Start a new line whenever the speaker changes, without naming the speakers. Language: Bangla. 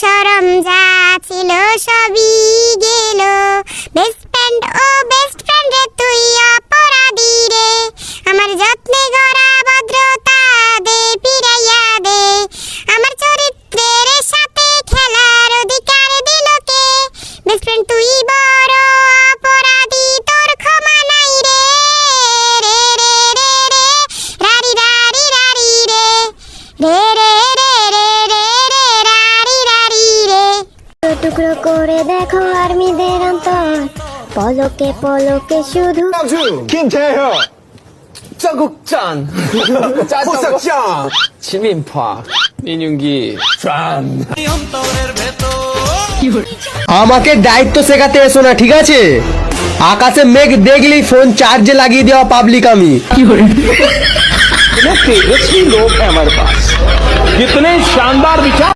শরম যা ছিল সবই গেল। বেস্ট ফ্রেন্ড ও বেস্ট ফ্রেন্ড রে তুই অপরাধী রে, আমার যত্নে গড়া ভদ্রতা দে ফিরাইয়া দে, আমার চরিত্রের সাথে খেলার অধিকার দিল কে? বেস্ট ফ্রেন্ড তুই বড় অপরাধী, তোর ক্ষমা নাই রে। রে রে রে রে রারি রারি রারি রে, রে রে রে রে রে রে রারি রারি রে। টুকরো করে দেখো আর্মিদের অন্তর, পলকে পলকে শুধু
김태형
짜국짠
호석장
지민파 민윤기 짠
আমাকে দায়িত্ব শেখাতে এসো না, ঠিক আছে? আকাশে মেঘ দেখলেই ফোন চার্জে লাগিয়ে দেওয়া পাবলিক আমি।
तेजस्वी लोग हैं हमारे पास, कितने शानदार विचार।